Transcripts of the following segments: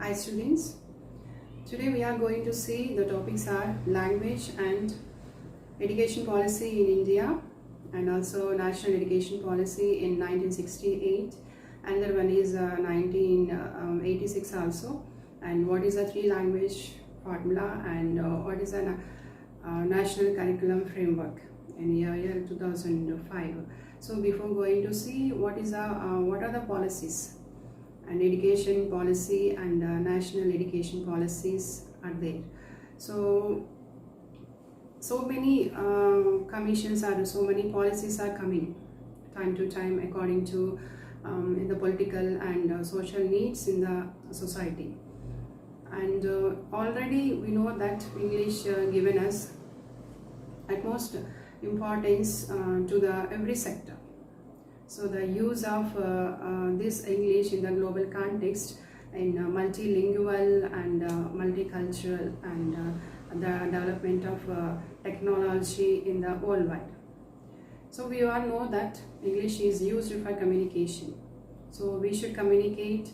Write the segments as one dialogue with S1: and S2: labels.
S1: Hi students, today we are going to see the topics are language and education policy in India and also national education policy in 1968. Another one is 1986 also, and what is a three language formula and what is a national curriculum framework in year 2005. So before going to see what are the policies and education policy and national education policies are there. So many commissions are, so many policies are coming time to time according to in the political and social needs in the society. And already we know that English given us utmost importance to the every sector. So the use of this English in the global context, in multilingual and multicultural, and the development of technology in the worldwide. So we all know that English is used for communication. So we should communicate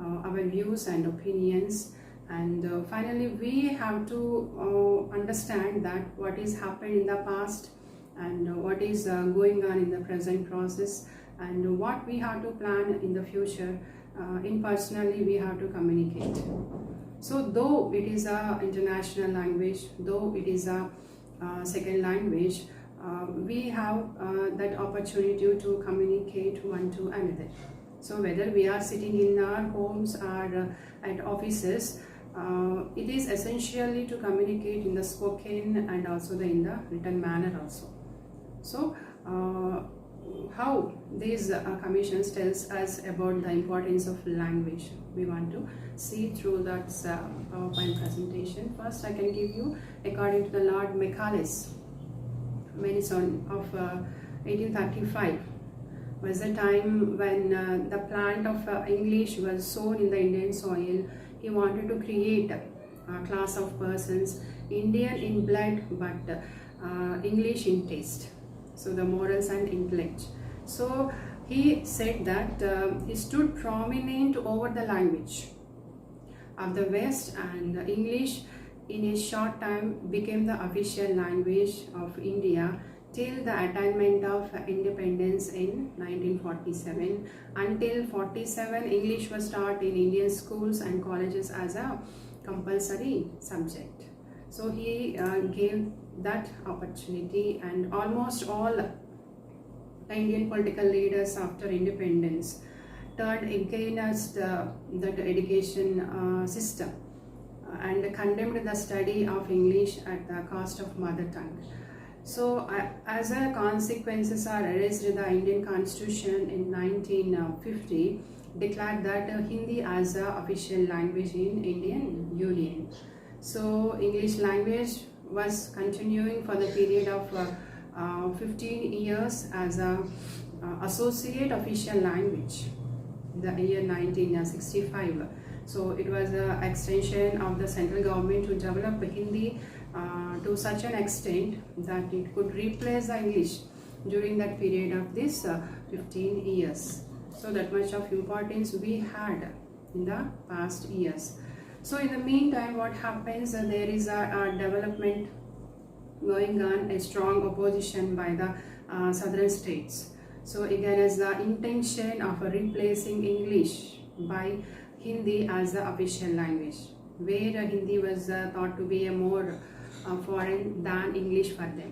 S1: our views and opinions. And finally, we have to understand that what is happened in the past and what is going on in the present process and what we have to plan in the future. In personally, we have to communicate. So though it is a international language, though it is a second language, we have that opportunity to communicate one to another. So whether we are sitting in our homes or at offices, it is essentially to communicate in the spoken and also in the written manner also. So how these commissions tells us about the importance of language, we want to see through that PowerPoint presentation. First, I can give you, according to the Lord Macaulay's Madison of 1835 was the time when the plant of English was sown in the Indian soil. He wanted to create a class of persons, Indian in blood but English in taste. So the morals and intellect. So he said that he stood prominent over the language of the West, and English in a short time became the official language of India till the attainment of independence in 1947. Until 47, English was taught in Indian schools and colleges as a compulsory subject. So he gave that opportunity, and almost all Indian political leaders after independence turned against that education system and condemned the study of English at the cost of mother tongue. So as a consequences are erased, the Indian Constitution in 1950 declared that Hindi as the official language in Indian Union. So English language was continuing for the period of 15 years as a associate official language in the year 1965. So it was an extension of the central government to develop Hindi to such an extent that it could replace the English during that period of this 15 years. So that much of importance we had in the past years. So in the meantime, what happens, there is a development going on, a strong opposition by the southern states. So again, as the intention of replacing English by Hindi as the official language, where Hindi was thought to be a more foreign than English for them.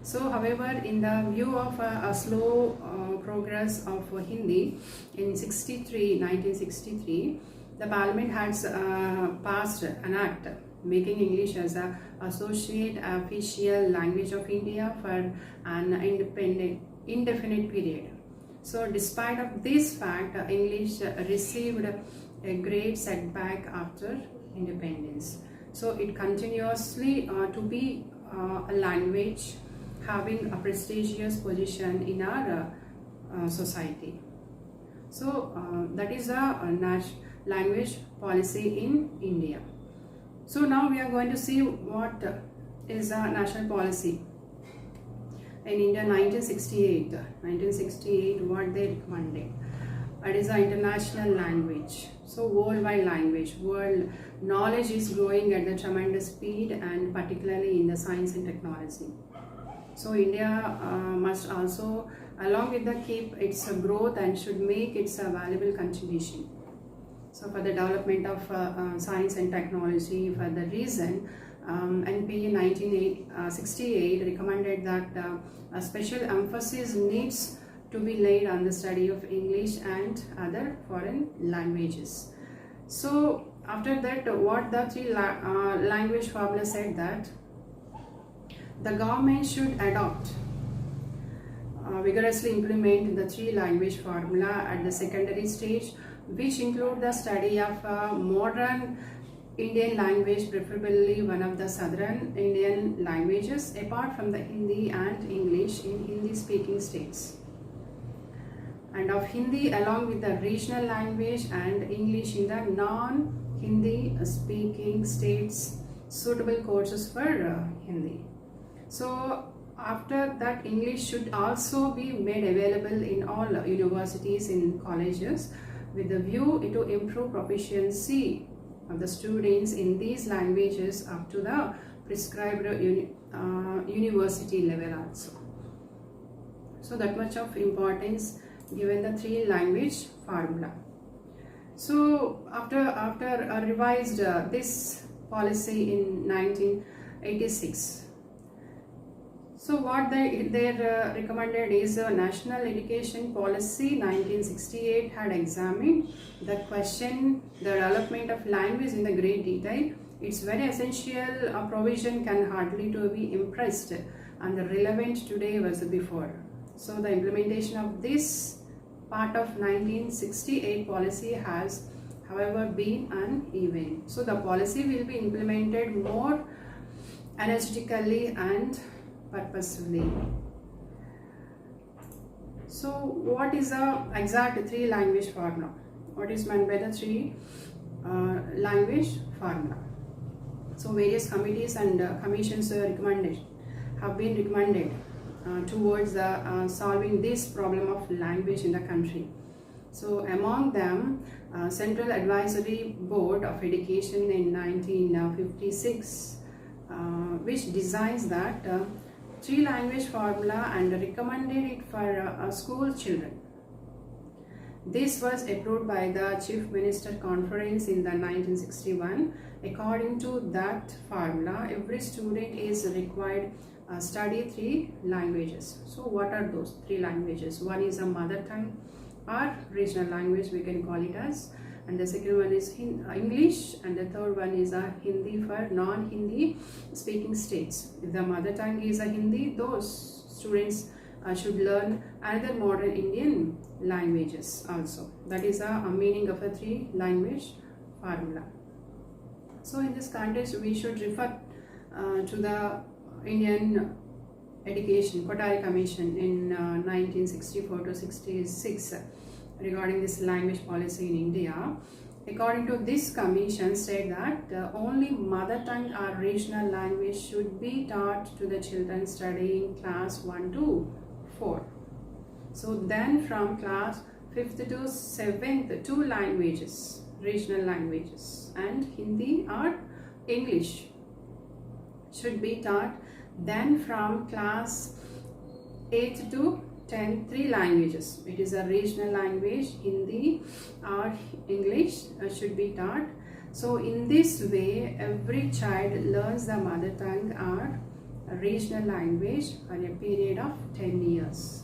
S1: So however, in the view of a slow progress of Hindi, in 1963, the Parliament has passed an act making English as an associate official language of India for an indefinite period. So despite of this fact, English received a great setback after independence. So it continuously to be a language having a prestigious position in our society. So that is a language policy in India. So now we are going to see what is a national policy in India 1968. What they recommended. It is an international language, so worldwide language. World knowledge is growing at a tremendous speed, and particularly in the science and technology. So India must also, along with the keep its growth, and should make its a valuable contribution. So for the development of science and technology, for the reason NPA 1968 recommended that a special emphasis needs to be laid on the study of English and other foreign languages. So after that, what the three language formula said that the government should adopt, vigorously implement the three language formula at the secondary stage, which include the study of modern Indian language, preferably one of the southern Indian languages, apart from the Hindi and English in Hindi speaking states, and of Hindi along with the regional language and English in the non-Hindi speaking states, suitable courses for Hindi. So after that, English should also be made available in all universities and colleges with the view to improve proficiency of the students in these languages up to the prescribed university level also. So that much of importance given the three language formula. So after revised this policy in 1986. So what they recommended is a National Education Policy 1968 had examined the question, the development of language in the great detail. It's very essential. A provision can hardly to be impressed and the relevant today was before. So the implementation of this part of 1968 policy has, however, been uneven. So the policy will be implemented more energetically and purposefully. So what is the exact three language formula? What is meant by the three language formula? So various committees and commissions have been recommended towards solving this problem of language in the country. So among them, Central Advisory Board of Education in 1956, which designs that three language formula and recommended it for school children. This was approved by the Chief Minister Conference in the 1961. According to that formula, every student is required study three languages. So what are those three languages? One is a mother tongue or regional language, we can call it as, and the second one is English, and the third one is a Hindi for non-Hindi speaking states. If the mother tongue is a Hindi, those students should learn other modern Indian languages also. That is a meaning of a three language formula. So in this context, we should refer to the Indian Education Kothari Commission in 1964 to 66 regarding this language policy in India. According to this commission, said that only mother tongue or regional language should be taught to the children studying class 1 to 4. So then from class 5th to 7th, two languages, regional languages, and Hindi or English should be taught. Then from class 8th to 10th, three languages. It is a regional language, Hindi or English should be taught. So in this way, every child learns the mother tongue or a regional language for a period of 10 years.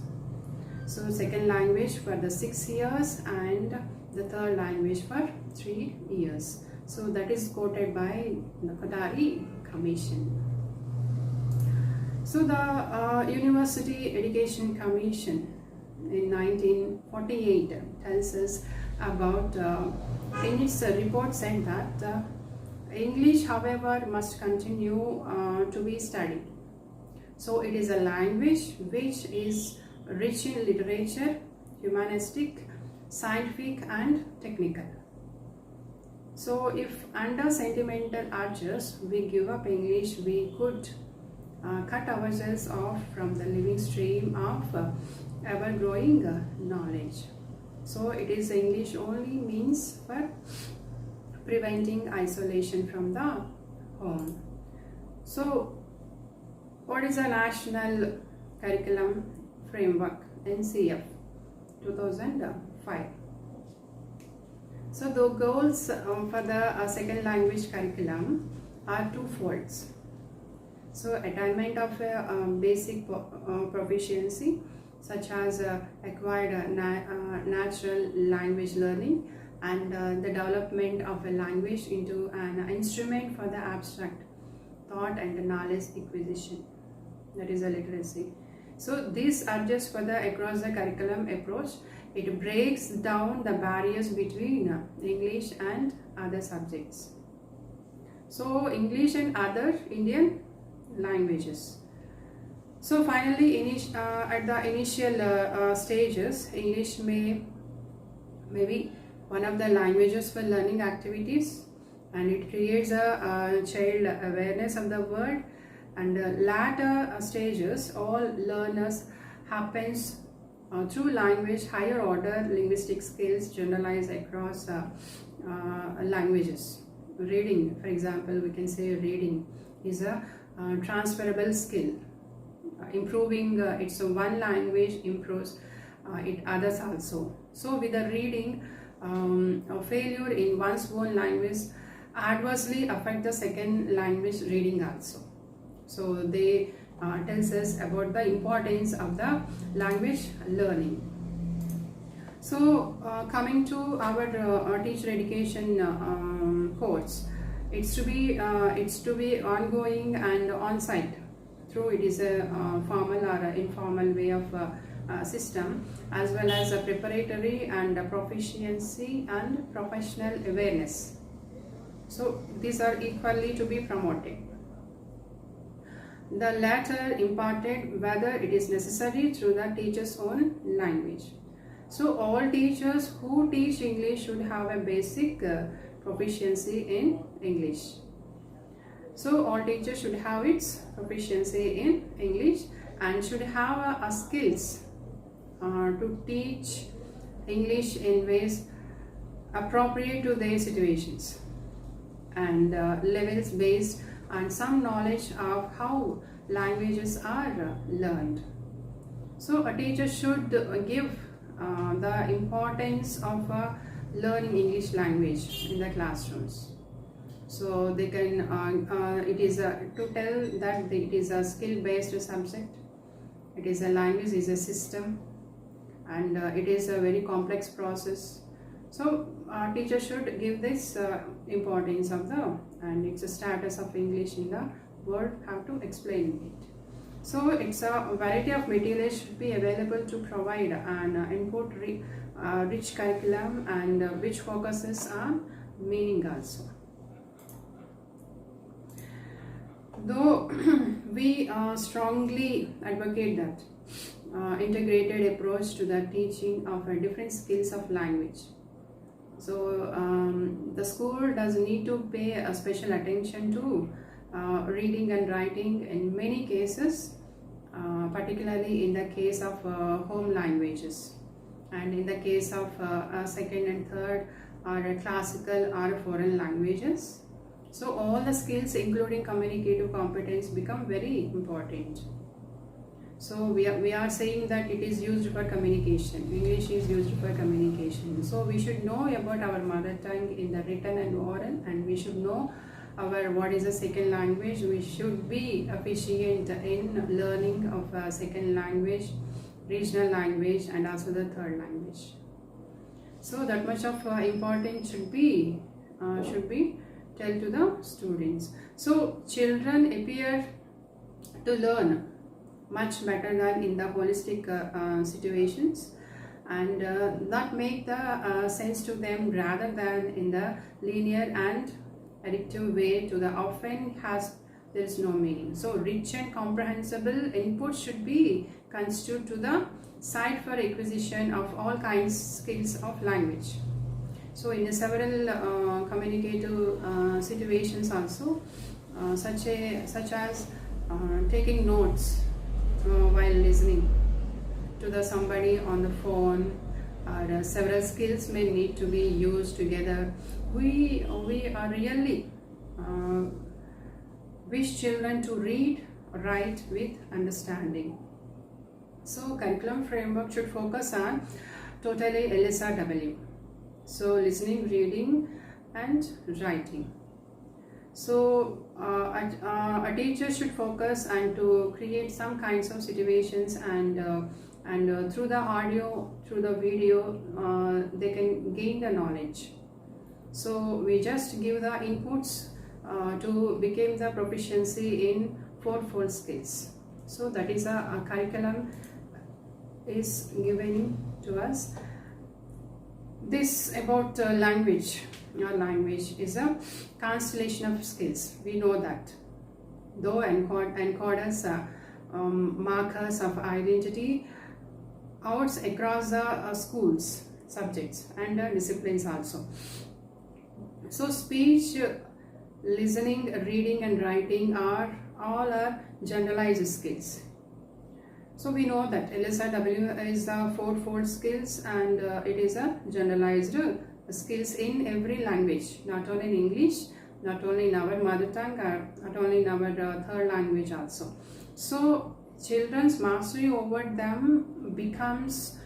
S1: So second language for the 6 years and the third language for 3 years. So that is quoted by the Kothari Commission. So the University Education Commission in 1948 tells us about, in its report said that English, however, must continue to be studied. So it is a language which is rich in literature, humanistic, scientific and technical. So if under sentimental urges we give up English, we could cut ourselves off from the living stream of ever-growing knowledge. So it is English only means for preventing isolation from the home. So what is a National Curriculum Framework, NCF 2005? So the goals for the second language curriculum are twofold. So attainment of a basic proficiency such as acquired natural language learning, and the development of a language into an instrument for the abstract thought and knowledge acquisition, that is a literacy. So these are just for the across the curriculum approach. It breaks down the barriers between English and other subjects. So English and other Indian languages. So finally, at the initial stages, English may be one of the languages for learning activities, and it creates a child awareness of the world. And latter stages, all learners happens through language, higher order linguistic skills generalize across languages. Reading, for example, we can say reading is a transferable skill. Improving its one language improves it others also. So with the reading, failure in one's own language adversely affect the second language reading also. So they tells us about the importance of the language learning. So coming to our teacher education course, it's to be ongoing and on-site. Through it is a formal or a informal way of system, as well as a preparatory and a proficiency and professional awareness. So these are equally to be promoted. The latter imparted whether it is necessary through the teacher's own language. So all teachers who teach English should have a basic proficiency in English. So all teachers should have its proficiency in English and should have a skills to teach English in ways appropriate to their situations, and levels based on some knowledge of how languages are learned. So a teacher should give the importance of learning English language in the classrooms. So they can it is to tell that it is a skill based subject. It is a language is a system, and it is a very complex process. So teacher should give this importance of the, and it's a status of English in the world, how to explain it. So it's a variety of materials should be available to provide an input rich curriculum, and which focuses on meaning also. Though we strongly advocate that integrated approach to the teaching of different skills of language. So the school does need to pay a special attention to reading and writing in many cases, particularly in the case of home languages, and in the case of second and third or classical or foreign languages. So all the skills including communicative competence become very important. So we are saying that it is used for communication. English is used for communication. So we should know about our mother tongue in the written and oral, and we should know our what is a second language. We should be efficient in learning of a second language, regional language, and also the third language. So that much of importance should be tell to the students. So children appear to learn much better than in the holistic situations, and that make the sense to them rather than in the linear and addictive way to the often there is no meaning. So rich and comprehensible input should be constituted to the site for acquisition of all kinds skills of language. So in several communicative situations also, such as taking notes while listening to the somebody on the phone, or several skills may need to be used together. We are really wish children to read, write with understanding. So curriculum framework should focus on totally LSRW. So listening, reading and writing. So a teacher should focus and to create some kinds of situations, and through the audio, through the video, they can gain the knowledge. So we just give the inputs to become the proficiency in fourfold skills. So that is a curriculum is given to us. This about language. Your language is a constellation of skills. We know that. Though encoders markers of identity out across the schools, subjects and disciplines also. So speech, listening, reading and writing are all generalized skills. So we know that LSRW is the fourfold skills, and it is a generalized skills in every language, not only in English, not only in our mother tongue, or not only in our third language also. So children's mastery over them becomes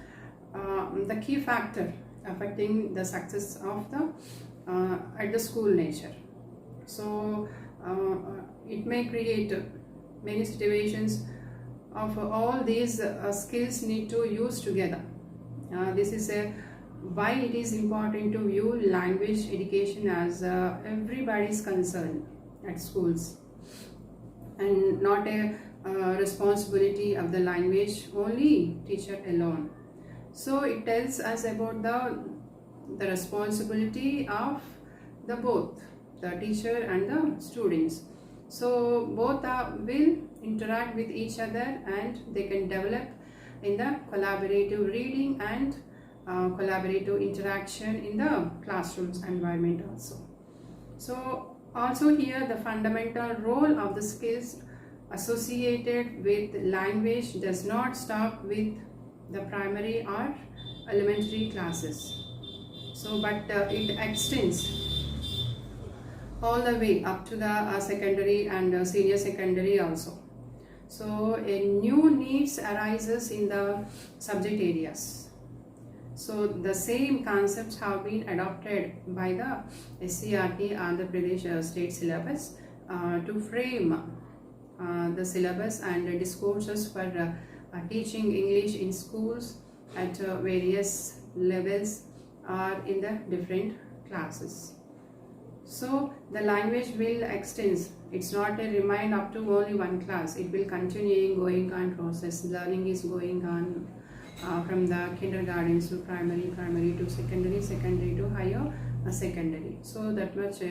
S1: the key factor affecting the success of the at the school nature. So it may create many situations of all these skills need to use together. This is why it is important to view language education as everybody's concern at schools, and not a responsibility of the language only teacher alone. So it tells us about the responsibility of the both the teacher and the students. So both will interact with each other, and they can develop in the collaborative reading and collaborative interaction in the classrooms environment also. So also here the fundamental role of the skills associated with language does not stop with the primary or elementary classes. So but it extends all the way up to the secondary and senior secondary also. So a new needs arises in the subject areas. So the same concepts have been adopted by the SCRT Andhra Pradesh state syllabus to frame the syllabus and discourses for teaching English in schools at various levels or in the different classes. So the language will extend. It's not a remain up to only one class. It will continue going on process. Learning is going on from the kindergarten to primary, primary to secondary, secondary to higher secondary. So that much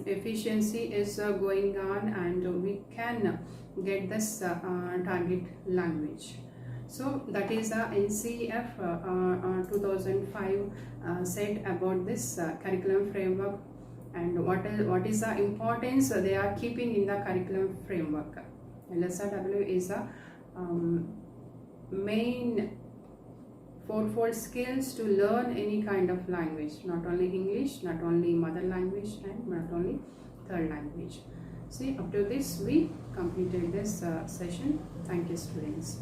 S1: efficiency is going on, and we can get this target language. So that is the NCF 2005 said about this curriculum framework, and what is the importance they are keeping in the curriculum framework. LSRW is a main fourfold skills to learn any kind of language, not only English, not only mother language, and not only third language. See, up to this we completed this session. Thank you, students.